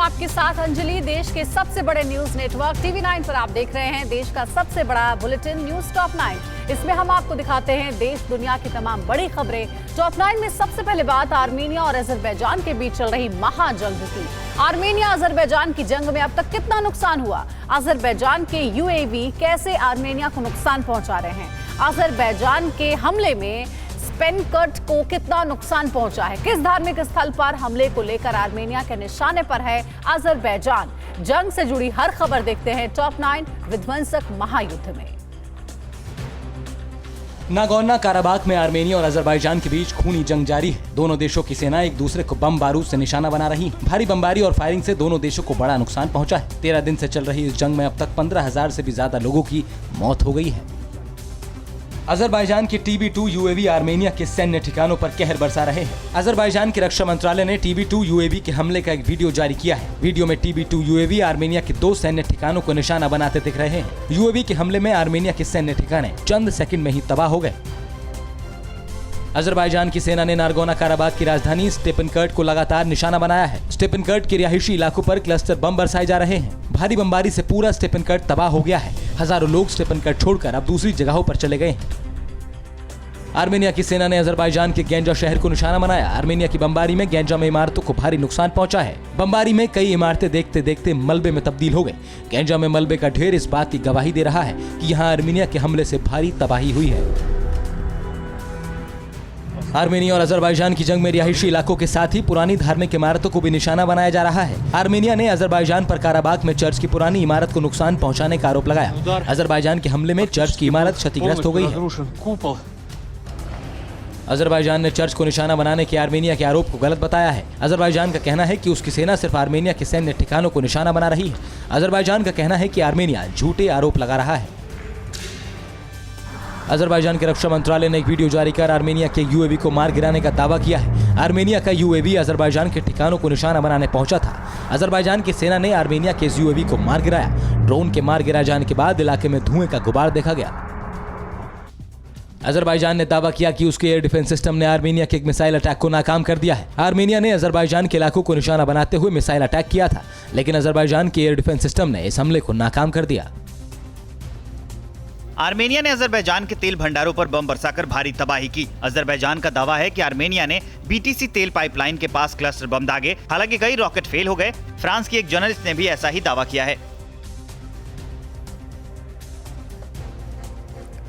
आपके साथ अंजलि। देश के सबसे बड़े न्यूज नेटवर्क TV9 पर आप देख रहे हैं देश का सबसे बड़ा बुलेटिन न्यूज टॉप 9। इसमें हम आपको दिखाते हैं देश दुनिया की तमाम बड़ी खबरें। टॉप 9 में सबसे पहले बात आर्मेनिया और अजरबैजान के बीच चल रही महाजंग की। आर्मेनिया अजरबैजान की जंग में अब तक कितना नुकसान हुआ? अजरबैजान के UAV कैसे आर्मेनिया को नुकसान पहुंचा रहे हैं? अजरबैजान के हमले में स्पेनकर्ट को कितना नुकसान पहुंचा है? किस धार्मिक स्थल पर हमले को लेकर आर्मेनिया के निशाने पर है अजरबैजान? जंग से जुड़ी हर खबर देखते हैं टॉप 9 विध्वंसक महायुद्ध में। नागोर्नो काराबाख में आर्मेनिया और अजरबैजान के बीच खूनी जंग जारी है। दोनों देशों की सेना एक दूसरे को बम बारूद से निशाना बना रही है। भारी बमबारी और फायरिंग से दोनों देशों को बड़ा नुकसान पहुंचा है। 13 दिन से चल रही इस जंग में अब तक 15,000 से भी ज्यादा लोगों की मौत हो गई है। अजरबैजान के TB2 UAV आर्मेनिया के सैन्य ठिकानों पर कहर बरसा रहे हैं। अजरबैजान के रक्षा मंत्रालय ने TB2 UAV के हमले का एक वीडियो जारी किया है। वीडियो में TB2 UAV आर्मेनिया के 2 सैन्य ठिकानों को निशाना बनाते दिख रहे हैं। UAV के हमले में आर्मेनिया के सैन्य ठिकाने चंद सेकंड में ही तबाह हो गए। अजरबैजान की सेना ने नागोर्नो काराबाख की राजधानी स्टेपनकर्ट को लगातार निशाना बनाया है। स्टेपनकर्ट के रिहायशी इलाकों पर क्लस्टर बम बरसाए जा रहे हैं। भारी बमबारी से पूरा स्टेपनकर्ट तबाह हो गया है। हजारों लोग स्टेपनकर्ट छोड़कर अब दूसरी जगहों पर चले गए हैं। आर्मेनिया की सेना ने अजरबैजान के गेंजा शहर को निशाना बनाया। आर्मेनिया की बमबारी में गेंजा में इमारतों को भारी नुकसान पहुंचा है। बमबारी में कई इमारतें देखते देखते मलबे में तब्दील हो गई। गेंजा में मलबे का ढेर इस बात की गवाही दे रहा है कि यहाँ आर्मेनिया के हमले से भारी तबाही हुई है। आर्मेनिया और अजरबैजान की जंग में रिहायशी इलाकों के साथ ही पुरानी धार्मिक इमारतों को भी निशाना बनाया जा रहा है। आर्मेनिया ने अजरबैजान पर काराबाख में चर्च की पुरानी इमारत को नुकसान पहुंचाने का आरोप लगाया। अजरबैजान के हमले में चर्च की इमारत क्षतिग्रस्त हो गई है। अजरबैजान ने चर्च को निशाना बनाने के आर्मेनिया के आरोप को गलत बताया है। अजरबैजान का कहना है कि उसकी सेना सिर्फ आर्मेनिया के सैन्य ठिकानों को निशाना बना रही है। अजरबैजान का कहना है कि आर्मेनिया झूठे आरोप लगा रहा है। अजरबैजान के रक्षा मंत्रालय ने एक वीडियो जारी कर आर्मेनिया के UAV को मार गिराने का दावा किया है। आर्मेनिया का UAV अजरबैजान के ठिकानों को निशाना बनाने पहुंचा था। अजरबैजान की सेना ने आर्मेनिया के इस UAV को मार गिराया। ड्रोन के मार गिराए जाने के बाद इलाके में धुएं का गुबार देखा गया। अजरबैजान ने दावा किया कि उसके एयर डिफेंस सिस्टम ने आर्मेनिया के एक मिसाइल अटैक को नाकाम कर दिया है। आर्मेनिया ने अजरबैजान के इलाकों को निशाना बनाते हुए मिसाइल अटैक किया था, लेकिन अजरबैजान के एयर डिफेंस सिस्टम ने इस हमले को नाकाम कर दिया। आर्मेनिया ने अजरबैजान के तेल भंडारों पर बम बरसाकर भारी तबाही की। अजरबैजान का दावा है कि आर्मेनिया ने BTC तेल पाइपलाइन के पास क्लस्टर बम दागे। हालांकि कई रॉकेट फेल हो गए। फ्रांस की एक जर्नलिस्ट ने भी ऐसा ही दावा किया है।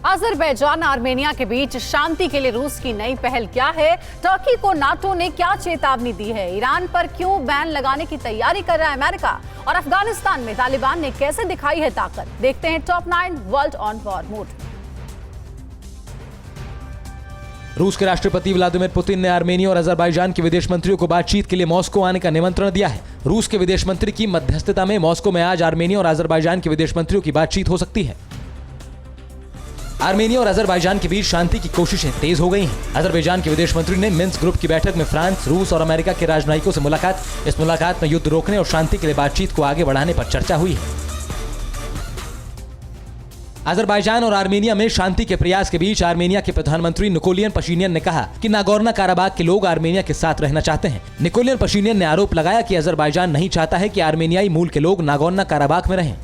अजरबैजान आर्मेनिया के बीच शांति के लिए रूस की नई पहल क्या है? टर्की को नाटो ने क्या चेतावनी दी है? ईरान पर क्यों बैन लगाने की तैयारी कर रहा है अमेरिका? और अफगानिस्तान में तालिबान ने कैसे दिखाई है ताकत? देखते हैं top 9 world on war mode. रूस के राष्ट्रपति व्लादिमीर पुतिन ने आर्मेनिया और अजरबैजान के विदेश मंत्रियों को बातचीत के लिए मॉस्को आने का निमंत्रण दिया है। रूस के विदेश मंत्री की मध्यस्थता में मॉस्को में आज आर्मेनिया और अजरबैजान के विदेश मंत्रियों की बातचीत हो सकती है। आर्मेनिया और अजरबैजान के बीच शांति की कोशिशें तेज हो गई हैं। अजरबैजान के विदेश मंत्री ने मिन्स्क ग्रुप की बैठक में फ्रांस, रूस और अमेरिका के राजनयिकों से मुलाकात। इस मुलाकात में युद्ध रोकने और शांति के लिए बातचीत को आगे बढ़ाने पर चर्चा हुई है। अजरबैजान और आर्मेनिया में शांति के प्रयास के बीच आर्मेनिया के प्रधानमंत्री निकोलियन पशिनियन ने कहा कि नागोर्नो काराबाख के लोग आर्मेनिया के साथ रहना चाहते हैं। निकोलियन पशिनियन ने आरोप लगाया कि अजरबैजान नहीं चाहता है कि आर्मेनियाई मूल के लोग नागोर्नो काराबाख में रहें।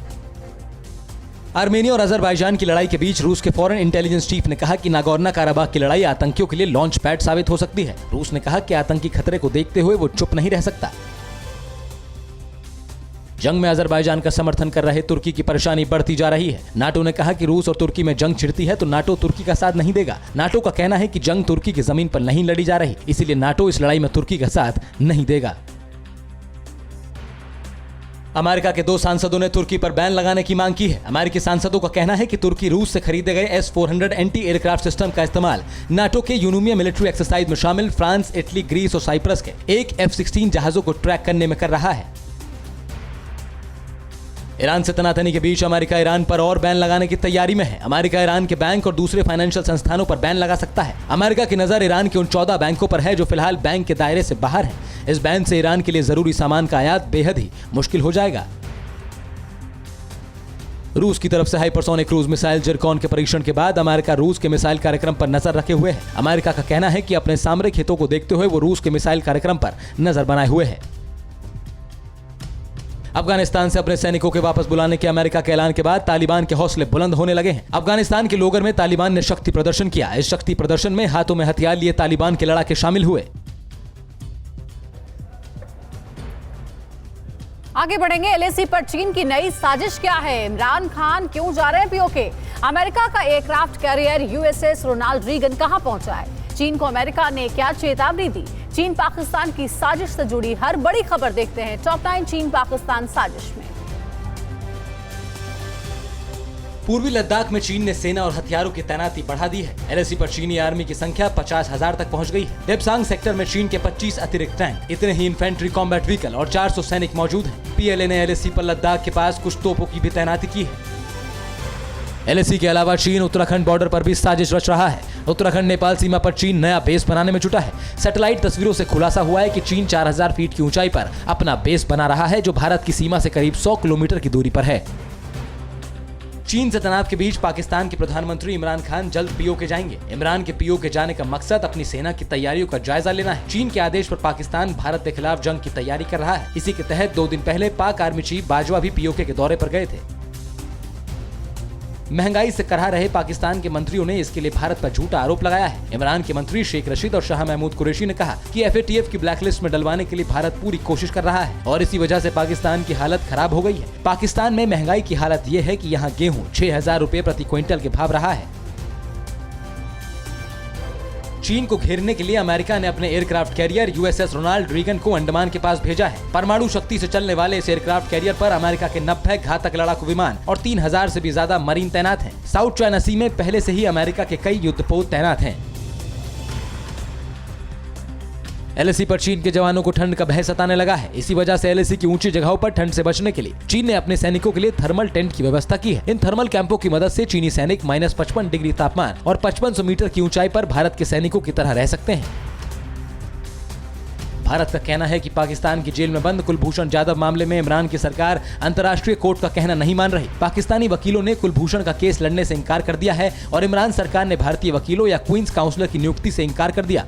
आर्मेनिया और अजरबैजान की लड़ाई के बीच रूस के फॉरेन इंटेलिजेंस चीफ ने कहा कि नागोर्नो काराबाख की लड़ाई आतंकियों के लिए लॉन्च पैड साबित हो सकती है। रूस ने कहा कि आतंकी खतरे को देखते हुए वो चुप नहीं रह सकता। जंग में अजरबैजान का समर्थन कर रहे तुर्की की परेशानी बढ़ती जा रही है। नाटो ने कहा कि रूस और तुर्की में जंग छिड़ती है तो नाटो तुर्की का साथ नहीं देगा। नाटो का कहना है कि जंग तुर्की की जमीन पर नहीं लड़ी जा रही, इसीलिए नाटो इस लड़ाई में तुर्की का साथ नहीं देगा। अमेरिका के 2 सांसदों ने तुर्की पर बैन लगाने की मांग की है। अमेरिकी सांसदों का कहना है कि तुर्की रूस से खरीदे गए S-400 एंटी एयरक्राफ्ट सिस्टम का इस्तेमाल नाटो के यूनुमिया मिलिट्री एक्सरसाइज में शामिल फ्रांस, इटली, ग्रीस और साइप्रस के एक F-16 जहाजों को ट्रैक करने में कर रहा है। ईरान से तनातनी के बीच अमेरिका ईरान पर और बैन लगाने की तैयारी में है। अमेरिका ईरान के बैंक और दूसरे फाइनेंशियल संस्थानों पर बैन लगा सकता है। अमेरिका की नजर ईरान के उन 14 बैंकों पर है जो फिलहाल बैंक के दायरे से बाहर हैं। इस बैन से ईरान के लिए जरूरी सामान का आयात बेहद ही मुश्किल हो जाएगा। रूस की तरफ से हाइपरसोनिक क्रूज मिसाइल जिरकॉन के परीक्षण के बाद अमेरिका रूस के मिसाइल कार्यक्रम पर नजर रखे हुए है। अमेरिका का कहना है कि अपने सामरिक हितों को देखते हुए वो रूस के मिसाइल कार्यक्रम पर नजर बनाए हुए है। अफगानिस्तान से अपने सैनिकों के वापस बुलाने के अमेरिका के ऐलान के बाद तालिबान के हौसले बुलंद होने लगे हैं। अफगानिस्तान के लोगर में तालिबान ने शक्ति प्रदर्शन किया। इस शक्ति प्रदर्शन में हाथों में हथियार लिए तालिबान के लड़ाके शामिल हुए। आगे बढ़ेंगे। एलएसी पर चीन की नई साजिश क्या है? इमरान खान क्यों जा रहे हैं पीओके? अमेरिका का aircraft carrier U S S Ronald Reagan कहां पहुंचा है? चीन को अमेरिका ने क्या चेतावनी दी? चीन पाकिस्तान की साजिश से जुड़ी हर बड़ी खबर देखते हैं टॉप 9 चीन पाकिस्तान साजिश में। पूर्वी लद्दाख में चीन ने सेना और हथियारों की तैनाती बढ़ा दी है। एलएसी पर चीनी आर्मी की संख्या 50,000 तक पहुंच गई है। डेप्सांग सेक्टर में चीन के 25 अतिरिक्त टैंक, इतने ही इन्फेंट्री कॉम्बैट व्हीकल और 400 सैनिक मौजूद हैं। पीएलए ने एलएसी पर लद्दाख के पास कुछ तोपों की भी तैनाती की है। एलएसी के अलावा चीन उत्तराखंड बॉर्डर पर भी साजिश रच रहा है। उत्तराखंड नेपाल सीमा पर चीन नया बेस बनाने में जुटा है। सैटेलाइट तस्वीरों से खुलासा हुआ है कि चीन 4000 फीट की ऊंचाई पर अपना बेस बना रहा है, जो भारत की सीमा से करीब 100 किलोमीटर की दूरी पर है। चीन से तनाव के बीच पाकिस्तान के प्रधानमंत्री इमरान खान जल्द पीओके जाएंगे। इमरान के पीओके जाने का मकसद अपनी सेना की तैयारियों का जायजा लेना है। चीन के आदेश पर पाकिस्तान भारत के खिलाफ जंग की तैयारी कर रहा है। इसी के तहत 2 दिन पहले पाक आर्मी चीफ बाजवा भी पीओके के दौरे पर गए थे। महंगाई से करहा रहे पाकिस्तान के मंत्रियों ने इसके लिए भारत पर झूठा आरोप लगाया है। इमरान के मंत्री शेख रशीद और शाह महमूद कुरैशी ने कहा कि एफएटीएफ की ब्लैकलिस्ट में डलवाने के लिए भारत पूरी कोशिश कर रहा है और इसी वजह से पाकिस्तान की हालत खराब हो गई है। पाकिस्तान में महंगाई की हालत ये है कि यहाँ गेहूँ 6,000 रुपए प्रति क्विंटल के भाव रहा है। चीन को घेरने के लिए अमेरिका ने अपने aircraft carrier U S S Ronald Reagan को अंडमान के पास भेजा है। परमाणु शक्ति से चलने वाले इस एयरक्राफ्ट कैरियर पर अमेरिका के 90 घातक लड़ाकू विमान और 3000 से भी ज्यादा मरीन तैनात हैं। साउथ चाइना सी में पहले से ही अमेरिका के कई युद्धपोत तैनात हैं। एलएसी पर चीन के जवानों को ठंड का भय सताने लगा है। इसी वजह से एलएसी की ऊंची जगहों पर ठंड से बचने के लिए चीन ने अपने सैनिकों के लिए थर्मल टेंट की व्यवस्था की है। इन थर्मल कैंपों की मदद से चीनी सैनिक -55 डिग्री तापमान और 5500 मीटर की ऊंचाई पर भारत के सैनिकों की तरह रह सकते हैं। भारत का कहना है कि पाकिस्तान की जेल में बंद कुलभूषण जाधव मामले में इमरान की सरकार अंतर्राष्ट्रीय कोर्ट का कहना नहीं मान रही। पाकिस्तानी वकीलों ने कुलभूषण का केस लड़ने से इनकार कर दिया है और इमरान सरकार ने भारतीय वकीलों या क्वींस काउंसिलर की नियुक्ति से इनकार कर दिया।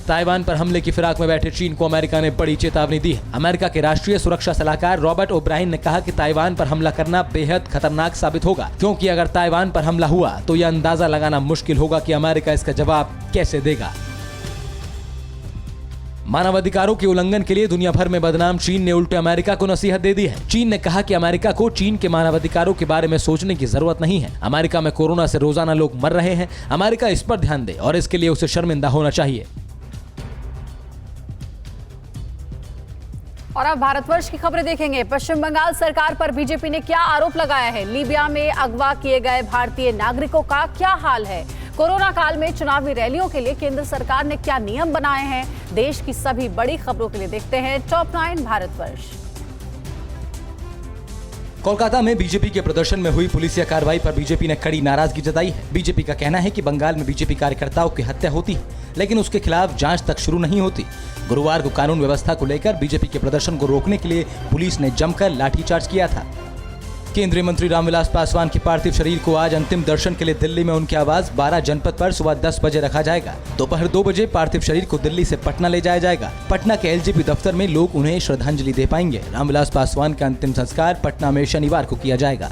ताइवान पर हमले की फिराक में बैठे चीन को अमेरिका ने बड़ी चेतावनी दी है। अमेरिका के राष्ट्रीय सुरक्षा सलाहकार रॉबर्ट ओब्रायन ने कहा कि ताइवान पर हमला करना बेहद खतरनाक साबित होगा, क्योंकि अगर ताइवान पर हमला हुआ तो यह अंदाजा लगाना मुश्किल होगा कि अमेरिका इसका जवाब कैसे देगा। मानवाधिकारों के उल्लंघन के लिए दुनिया भर में बदनाम चीन ने उल्टे अमेरिका को नसीहत दे दी है। चीन ने कहा कि अमेरिका को चीन के मानवाधिकारों के बारे में सोचने की जरूरत नहीं है। अमेरिका में कोरोना से रोजाना लोग मर रहे हैं। अमेरिका इस पर ध्यान दे और इसके लिए उसे शर्मिंदा होना चाहिए। और अब भारतवर्ष की खबरें देखेंगे। पश्चिम बंगाल सरकार पर बीजेपी ने क्या आरोप लगाया है? लीबिया में अगवा किए गए भारतीय नागरिकों का क्या हाल है? कोरोना काल में चुनावी रैलियों के लिए केंद्र सरकार ने क्या नियम बनाए हैं? देश की सभी बड़ी खबरों के लिए देखते हैं टॉप 9 भारतवर्ष। कोलकाता में बीजेपी के प्रदर्शन में हुई पुलिसिया कार्रवाई पर बीजेपी ने कड़ी नाराजगी जताई है। बीजेपी का कहना है कि बंगाल में बीजेपी कार्यकर्ताओं की हत्या होती है, लेकिन उसके खिलाफ जांच तक शुरू नहीं होती। गुरुवार को कानून व्यवस्था को लेकर बीजेपी के प्रदर्शन को रोकने के लिए पुलिस ने जमकर लाठीचार्ज किया था। केंद्रीय मंत्री रामविलास पासवान के पार्थिव शरीर को आज अंतिम दर्शन के लिए दिल्ली में उनके आवास 12 जनपद पर सुबह 10 बजे रखा जाएगा। दोपहर 2 बजे पार्थिव शरीर को दिल्ली से पटना ले जाया जाएगा। पटना के एलजेपी दफ्तर में लोग उन्हें श्रद्धांजलि दे पाएंगे। रामविलास पासवान का अंतिम संस्कार पटना में शनिवार को किया जाएगा।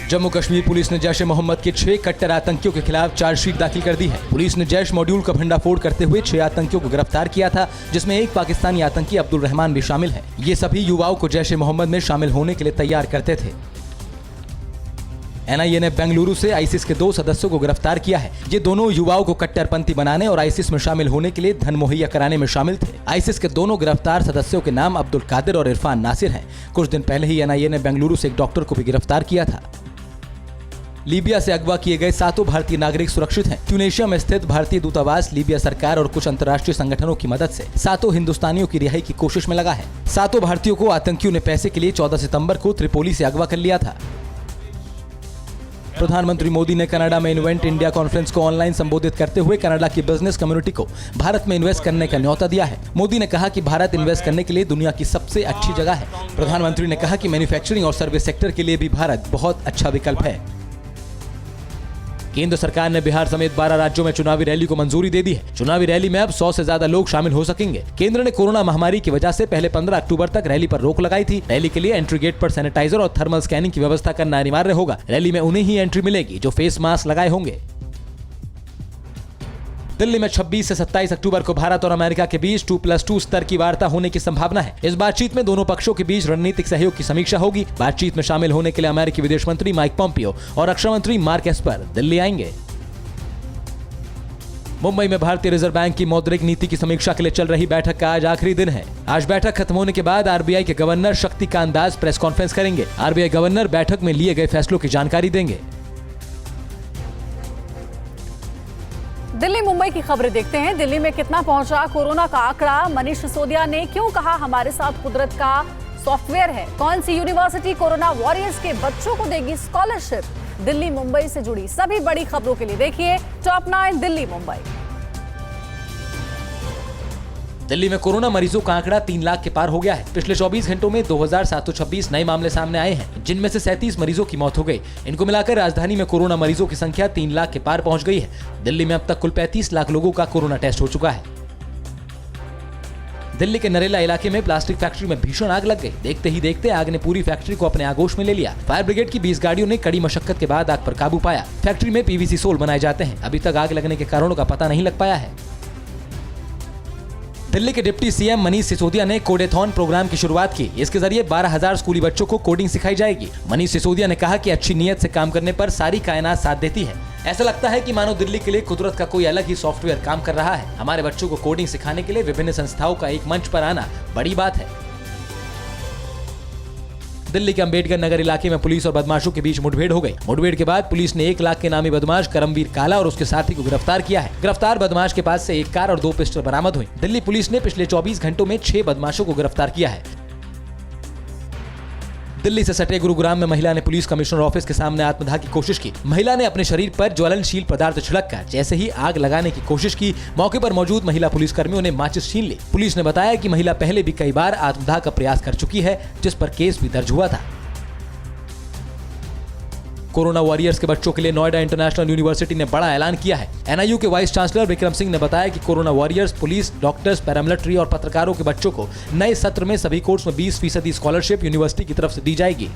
जम्मू कश्मीर पुलिस ने जैश ए मोहम्मद के 6 कट्टर आतंकियों के खिलाफ चार्जशीट दाखिल कर दी है। पुलिस ने जैश मॉड्यूल का भंडाफोड़ करते हुए 6 आतंकियों को गिरफ्तार किया था, जिसमें एक पाकिस्तानी आतंकी अब्दुल रहमान भी शामिल है। ये सभी युवाओं को जैश ए मोहम्मद में शामिल होने के लिए तैयार करते थे। एनआईए ने बेंगलुरु से आईसिस के 2 सदस्यों को गिरफ्तार किया है। ये दोनों युवाओं को कट्टरपंथी बनाने और आईसिस में शामिल होने के लिए धन मुहैया कराने में शामिल थे। आईसिस के दोनों गिरफ्तार सदस्यों के नाम अब्दुल कादिर और इरफान नासिर हैं। कुछ दिन पहले ही एनआईए ने बेंगलुरु से एक डॉक्टर को भी गिरफ्तार किया था। लीबिया से अगवा किए गए 7 भारतीय नागरिक सुरक्षित हैं। ट्यूनेशिया में स्थित भारतीय दूतावास लीबिया सरकार और कुछ अंतर्राष्ट्रीय संगठनों की मदद से 7 हिंदुस्तानियों की रिहाई की कोशिश में लगा है। 7 भारतीयों को आतंकियों ने पैसे के लिए 14 सितंबर को त्रिपोली से अगवा कर लिया था। प्रधानमंत्री मोदी ने कनाडा में इन्वेंट इंडिया कॉन्फ्रेंस को ऑनलाइन संबोधित करते हुए कनाडा की बिजनेस कम्युनिटी को भारत में इन्वेस्ट करने का न्योता दिया है। मोदी ने कहा कि भारत इन्वेस्ट करने के लिए दुनिया की सबसे अच्छी जगह है। प्रधानमंत्री ने कहा कि मैन्युफैक्चरिंग और सर्विस सेक्टर के लिए भी भारत बहुत अच्छा विकल्प है। केंद्र सरकार ने बिहार समेत 12 राज्यों में चुनावी रैली को मंजूरी दे दी है। चुनावी रैली में अब 100 से ज्यादा लोग शामिल हो सकेंगे। केंद्र ने कोरोना महामारी की वजह से पहले 15 अक्टूबर तक रैली पर रोक लगाई थी। रैली के लिए एंट्री गेट पर सैनिटाइजर और थर्मल स्कैनिंग की व्यवस्था करना अनिवार्य होगा। रैली में उन्हें ही एंट्री मिलेगी जो फेस मास्क लगाए होंगे। दिल्ली में 26 से 27 अक्टूबर को भारत और अमेरिका के बीच 2+2 स्तर की वार्ता होने की संभावना है। इस बातचीत में दोनों पक्षों के बीच रणनीतिक सहयोग की समीक्षा होगी। बातचीत में शामिल होने के लिए अमेरिकी विदेश मंत्री माइक पॉम्पियो और रक्षा मंत्री मार्क एस्पर दिल्ली आएंगे। मुंबई में भारतीय रिजर्व बैंक की मौद्रिक नीति की समीक्षा के लिए चल रही बैठक का आज आखिरी दिन है। आज बैठक खत्म होने के बाद आरबीआई के governor Shaktikanta Das press conference करेंगे। आरबीआई गवर्नर बैठक में लिए गए फैसलों की जानकारी देंगे। दिल्ली मुंबई की खबरें देखते हैं। दिल्ली में कितना पहुंचा कोरोना का आंकड़ा? मनीष सिसोदिया ने क्यों कहा हमारे साथ कुदरत का सॉफ्टवेयर है? कौन सी यूनिवर्सिटी कोरोना वॉरियर्स के बच्चों को देगी स्कॉलरशिप? दिल्ली मुंबई से जुड़ी सभी बड़ी खबरों के लिए देखिए टॉप 9 दिल्ली मुंबई। दिल्ली में कोरोना मरीजों का आंकड़ा 3 लाख के पार हो गया है। पिछले 24 घंटों में 2726 नए मामले सामने आए हैं, जिनमें से 37 मरीजों की मौत हो गई। इनको मिलाकर राजधानी में कोरोना मरीजों की संख्या 3 लाख के पार पहुंच गई है। दिल्ली में अब तक कुल 35 लाख लोगों का कोरोना टेस्ट हो चुका है। दिल्ली के नरेला इलाके में प्लास्टिक फैक्ट्री में भीषण आग लग गई। देखते ही देखते आग ने पूरी फैक्ट्री को अपने आगोश में ले लिया। फायर ब्रिगेड की 20 गाड़ियों ने कड़ी मशक्कत के बाद आग पर काबू पाया। फैक्ट्री में पीवीसी सोल बनाए जाते हैं। अभी तक आग लगने के कारणों का पता नहीं लग पाया है। दिल्ली के डिप्टी सीएम मनीष सिसोदिया ने कोडेथॉन प्रोग्राम की शुरुआत की। इसके जरिए 12,000 स्कूली बच्चों को कोडिंग सिखाई जाएगी। मनीष सिसोदिया ने कहा कि अच्छी नीयत से काम करने पर सारी कायनात साथ देती है। ऐसा लगता है कि मानो दिल्ली के लिए कुदरत का कोई अलग ही सॉफ्टवेयर काम कर रहा है। हमारे बच्चों को कोडिंग सिखाने के लिए विभिन्न संस्थाओं का एक मंच पर आना बड़ी बात है। दिल्ली के अंबेडकर नगर इलाके में पुलिस और बदमाशों के बीच मुठभेड़ हो गई। मुठभेड़ के बाद पुलिस ने 1 लाख के नामी बदमाश करमवीर काला और उसके साथी को गिरफ्तार किया है। गिरफ्तार बदमाश के पास से 1 कार और 2 पिस्टल बरामद हुई। दिल्ली पुलिस ने पिछले 24 घंटों में 6 बदमाशों को गिरफ्तार किया है। दिल्ली से सटे गुरुग्राम में महिला ने पुलिस कमिश्नर ऑफिस के सामने आत्मदाह की कोशिश की। महिला ने अपने शरीर पर ज्वलनशील पदार्थ छिड़ककर जैसे ही आग लगाने की कोशिश की, मौके पर मौजूद महिला पुलिसकर्मियों ने माचिस छीन ली। पुलिस ने बताया कि महिला पहले भी कई बार आत्मदाह का प्रयास कर चुकी है, जिस पर केस भी दर्ज हुआ था। कोरोना वॉरियर्स के बच्चों के लिए नोएडा इंटरनेशनल यूनिवर्सिटी ने बड़ा ऐलान किया है। एनआईयू के वाइस चांसलर विक्रम सिंह ने बताया कि corona warriors, police, doctors, paramilitary और पत्रकारों के बच्चों को नए सत्र में सभी कोर्स में 20% स्कॉलरशिप यूनिवर्सिटी की तरफ से दी जाएगी।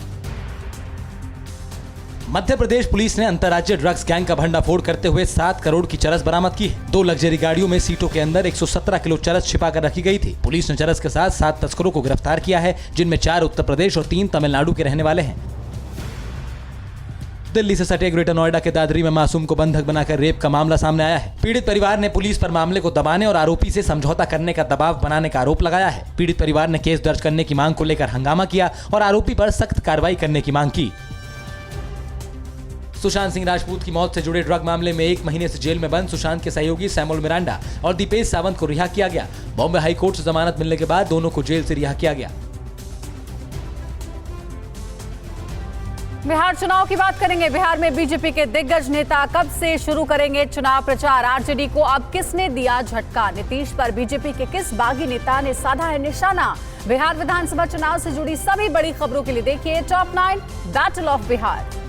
मध्य प्रदेश पुलिस ने अंतर्राज्यीय ड्रग्स गैंग का भंडाफोड़ करते हुए 7 करोड़ की चरस बरामद की है। 2 लग्जरी गाड़ियों में सीटों के अंदर 117 किलो चरस छिपा कर रखी गई थी। पुलिस ने चरस के साथ 7 तस्करों को गिरफ्तार किया है, जिनमें 4 उत्तर प्रदेश और 3 तमिलनाडु के रहने वाले हैं। दिल्ली से सटे ग्रेटर नोएडा के दादरी में मासूम को बंधक बनाकर रेप का मामला सामने आया है। पीड़ित परिवार ने पुलिस पर मामले को दबाने और आरोपी से समझौता करने का दबाव बनाने का आरोप लगाया है। पीड़ित परिवार ने केस दर्ज करने की मांग को लेकर हंगामा किया और आरोपी पर सख्त कार्रवाई करने की मांग की। सुशांत सिंह राजपूत की मौत से जुड़े ड्रग मामले में 1 महीने से जेल में बंद सुशांत के सहयोगी सैमुअल मिरांडा और दीपेश सावंत को रिहा किया गया। बॉम्बे हाई कोर्ट से जमानत मिलने के बाद दोनों को जेल से रिहा किया गया। बिहार चुनाव की बात करेंगे। बिहार में बीजेपी के दिग्गज नेता कब से शुरू करेंगे चुनाव प्रचार? आरजेडी को अब किसने दिया झटका? नीतीश पर बीजेपी के किस बागी नेता ने साधा है निशाना? बिहार विधानसभा चुनाव से जुड़ी सभी बड़ी खबरों के लिए देखिए top 9 battle of Bihar.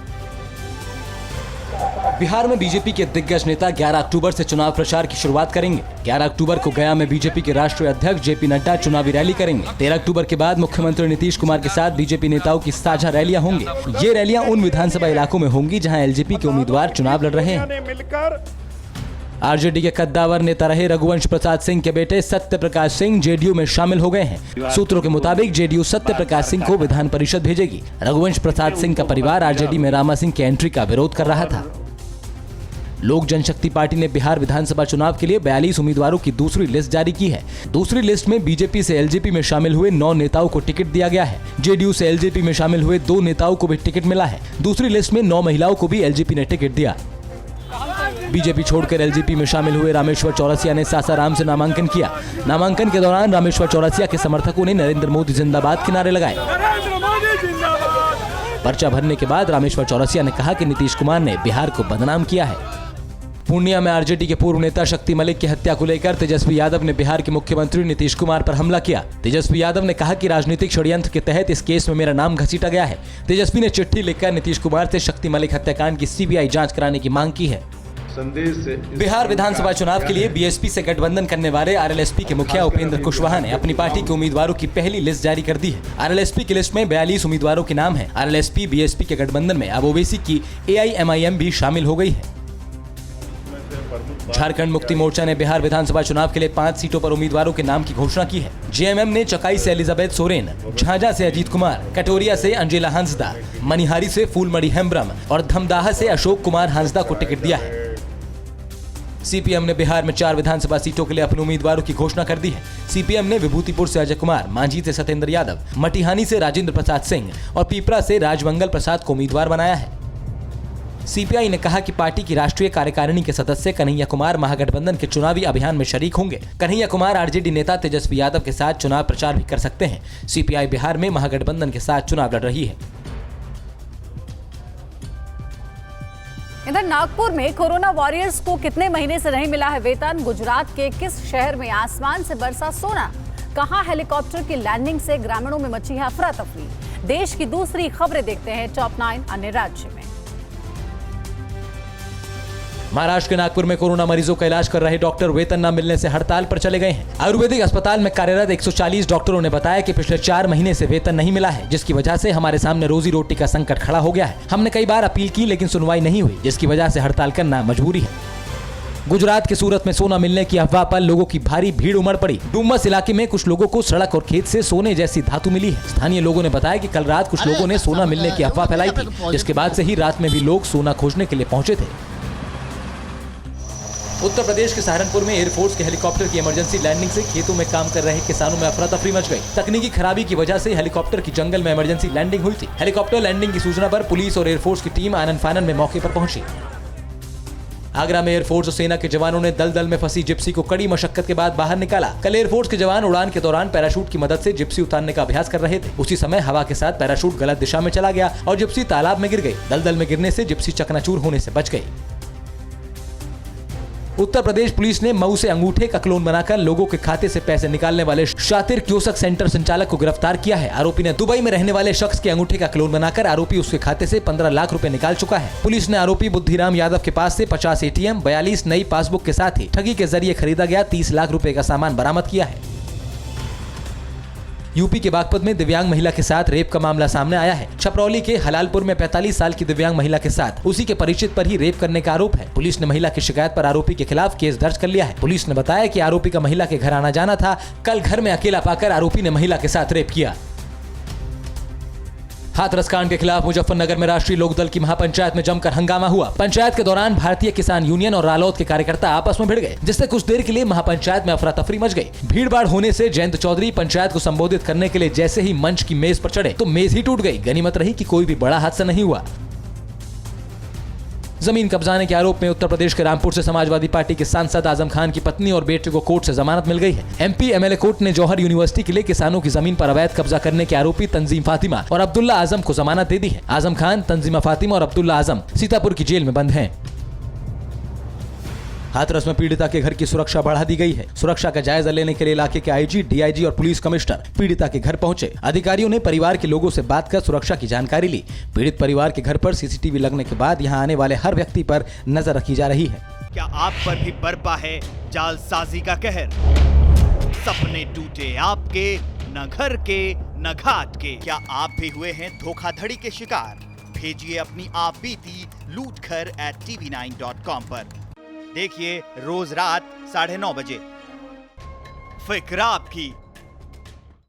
Bihar में बीजेपी के दिग्गज नेता 11 अक्टूबर से चुनाव प्रचार की शुरुआत करेंगे। 11 अक्टूबर को गया में बीजेपी के राष्ट्रीय अध्यक्ष जेपी नड्डा चुनावी रैली करेंगे। 13 अक्टूबर के बाद मुख्यमंत्री नीतीश कुमार के साथ बीजेपी नेताओं की साझा रैलियां होंगी। ये रैलियां उन विधानसभा इलाकों में होंगी जहां एलजेपी के उम्मीदवार चुनाव लड़ रहे हैं। आरजेडी के कद्दावर नेता रहे रघुवंश प्रसाद सिंह के बेटे सत्य प्रकाश सिंह जेडीयू में शामिल हो गए हैं। सूत्रों के मुताबिक जेडीयू सत्य प्रकाश सिंह को विधान परिषद भेजेगी। रघुवंश प्रसाद सिंह का परिवार आरजेडी में रामा सिंह की एंट्री का विरोध कर रहा था। लोक जनशक्ति पार्टी ने बिहार विधानसभा चुनाव के लिए 42 उम्मीदवारों की दूसरी लिस्ट जारी की है। दूसरी लिस्ट में बीजेपी से एलजेपी में शामिल हुए 9 नेताओं को टिकट दिया गया है। जेडीयू से एलजेपी में शामिल हुए 2 नेताओं को भी टिकट मिला है। दूसरी लिस्ट में 9 महिलाओं को भी एलजेपी ने टिकट दिया। बीजेपी छोड़कर एलजेपी में शामिल हुए रामेश्वर चौरसिया ने सासाराम से नामांकन किया। नामांकन के दौरान रामेश्वर चौरसिया के समर्थकों ने नरेंद्र मोदी जिंदाबाद के नारे लगाए। पर्चा भरने के बाद रामेश्वर चौरसिया ने कहा कि नीतीश कुमार ने बिहार को बदनाम किया है। पूर्णिया में आरजेडी के पूर्व नेता शक्ति मलिक की हत्या को लेकर तेजस्वी यादव ने बिहार के मुख्यमंत्री नीतीश कुमार पर हमला किया। तेजस्वी यादव ने कहा कि राजनीतिक षड्यंत्र के तहत इस केस में मेरा नाम घसीटा गया है। तेजस्वी ने चिट्ठी लिखकर नीतीश कुमार से शक्ति मलिक हत्याकांड की सीबीआई जांच कराने की मांग की है। बिहार विधानसभा चुनाव के लिए बीएसपी से गठबंधन करने वाले आरएलएसपी के मुखिया उपेंद्र कुशवाहा ने अपनी पार्टी के उम्मीदवारों की पहली लिस्ट जारी कर दी है। आरएलएसपी की लिस्ट में 42 उम्मीदवारों के नाम हैं। आरएलएसपी बीएसपी के गठबंधन में अब ओबीसी की एआईएमआईएम भी शामिल हो गई है। झारखंड मुक्ति मोर्चा ने बिहार विधानसभा चुनाव के लिए 5 सीटों पर उम्मीदवारों के नाम की घोषणा की है। जेएमएम ने चकाई से एलिजाबेथ सोरेन, झाझा से अजीत कुमार, कटोरिया से अंजेला हांसदा, मनिहारी से फूलमणि हेम्ब्रम और धमदाहा से अशोक कुमार हांसदा को टिकट दिया है। सीपीएम ने बिहार में 4 विधानसभा सीटों के लिए अपने उम्मीदवारों की घोषणा कर दी है। सीपीएम ने विभूतिपुर से अजय कुमार, मांझी से सत्येंद्र यादव, मटिहानी से राजेंद्र प्रसाद सिंह और पीपरा से राजमंगल प्रसाद को उम्मीदवार बनाया है। सीपीआई ने कहा कि पार्टी की राष्ट्रीय कार्यकारिणी के सदस्य कन्हैया कुमार महागठबंधन के चुनावी अभियान में शरीक होंगे। कन्हैया कुमार आरजेडी नेता तेजस्वी यादव के साथ चुनाव प्रचार भी कर सकते हैं। सीपीआई बिहार में महागठबंधन के साथ चुनाव लड़ रही है। इधर नागपुर में कोरोना वॉरियर्स को कितने महीने से नहीं मिला है वेतन? गुजरात के किस शहर में आसमान से बरसा सोना? कहां हेलीकॉप्टर की लैंडिंग से ग्रामीणों में मची है अफरा तफरी? देश की दूसरी खबरें देखते हैं टॉप 9 अन्य राज्य में। महाराष्ट्र के नागपुर में कोरोना मरीजों का इलाज कर रहे डॉक्टर वेतन न मिलने से हड़ताल पर चले गए हैं। आयुर्वेदिक अस्पताल में कार्यरत 140 डॉक्टरों ने बताया कि पिछले 4 महीने से वेतन नहीं मिला है, जिसकी वजह से हमारे सामने रोजी रोटी का संकट खड़ा हो गया है। हमने कई बार अपील की लेकिन सुनवाई नहीं हुई, जिसकी वजह से हड़ताल करना मजबूरी है। गुजरात के सूरत में सोना मिलने की अफवाह पर लोगों की भारी भीड़ उमड़ पड़ी। डुमस इलाके में कुछ लोगों को सड़क और खेत से सोने जैसी धातु मिली है। स्थानीय लोगों ने बताया कि कल रात कुछ लोगों ने सोना मिलने की अफवाह फैलाई थी, जिसके बाद से ही रात में भी लोग सोना खोजने के लिए पहुंचे थे। उत्तर प्रदेश के सहारनपुर में एयरफोर्स के हेलीकॉप्टर की इमरजेंसी लैंडिंग से खेतों में काम कर रहे किसानों में अफरा तफरी मच गई। तकनीकी खराबी की वजह से हेलीकॉप्टर की जंगल में इमरजेंसी लैंडिंग हुई थी। हेलीकॉप्टर लैंडिंग की सूचना पर पुलिस और एयरफोर्स की टीम आनन फानन में मौके पर पहुंची। आगरा में एयरफोर्स और सेना के जवानों ने दलदल में फंसी जिप्सी को कड़ी मशक्कत के बाद बाहर निकाला। कल एयरफोर्स के जवान उड़ान के दौरान पैराशूट की मदद से जिप्सी उतारने का अभ्यास कर रहे थे। उसी समय हवा के साथ पैराशूट गलत दिशा में चला गया और जिप्सी तालाब में गिर गई। दलदल में गिरने से जिप्सी चकनाचूर होने से बच गई। उत्तर प्रदेश पुलिस ने मऊ से अंगूठे का क्लोन बनाकर लोगों के खाते से पैसे निकालने वाले शातिर क्योसक सेंटर संचालक को गिरफ्तार किया है। आरोपी ने दुबई में रहने वाले शख्स के अंगूठे का क्लोन बनाकर आरोपी उसके खाते से 15 लाख रुपए निकाल चुका है। पुलिस ने आरोपी बुद्धिराम यादव के पास से 50 एटीएम, 42 नई पासबुक के साथ ही ठगी के जरिए खरीदा गया 30 लाख रुपए का सामान बरामद किया है। यूपी के बागपत में दिव्यांग महिला के साथ रेप का मामला सामने आया है। छपरौली के हलालपुर में 45 साल की दिव्यांग महिला के साथ उसी के परिचित पर ही रेप करने का आरोप है। पुलिस ने महिला की शिकायत पर आरोपी के खिलाफ केस दर्ज कर लिया है। पुलिस ने बताया कि आरोपी का महिला के घर आना जाना था। कल घर में अकेला पाकर आरोपी ने महिला के साथ रेप किया। हाथरस कांड के खिलाफ मुजफ्फरनगर में राष्ट्रीय लोकदल की महापंचायत में जमकर हंगामा हुआ। पंचायत के दौरान भारतीय किसान यूनियन और रालोद के कार्यकर्ता आपस में भिड़ गए, जिससे कुछ देर के लिए महापंचायत में अफरा तफरी मच गई। भीड़-भाड़ होने से जयंत चौधरी पंचायत को संबोधित करने के लिए जैसे ही मंच की मेज पर चढ़े तो मेज ही टूट गई। गनीमत रही कि कोई भी बड़ा हादसा नहीं हुआ। जमीन कब्जाने के आरोप में उत्तर प्रदेश के रामपुर से समाजवादी पार्टी के सांसद आजम खान की पत्नी और बेटे को कोर्ट से जमानत मिल गई है। एमपी एमएलए कोर्ट ने जौहर यूनिवर्सिटी के लिए किसानों की जमीन पर अवैध कब्जा करने के आरोपी तंजीम फातिमा और अब्दुल्ला आजम को जमानत दे दी है। आजम खान, तंजीमा फातिमा और अब्दुल्ला आजम सीतापुर की जेल में बंद हैं। हाथरस में पीड़िता के घर की सुरक्षा बढ़ा दी गई है। सुरक्षा का जायजा लेने के लिए इलाके के आईजी, डीआईजी और पुलिस कमिश्नर पीड़िता के घर पहुंचे। अधिकारियों ने परिवार के लोगों से बात कर सुरक्षा की जानकारी ली। पीड़ित परिवार के घर पर सीसीटीवी लगने के बाद यहां आने वाले हर व्यक्ति पर नजर रखी जा रही है। क्या आप पर भी बरपा है जालसाजी का कहर? सपने टूटे आपके, न घर के न घाट के। क्या आप भी हुए हैं धोखाधड़ी के शिकार? भेजिए अपनी आप बीती lootkhar@tv9.com पर। देखिए रोज रात 9:30 बजे। फिक्र आपकी,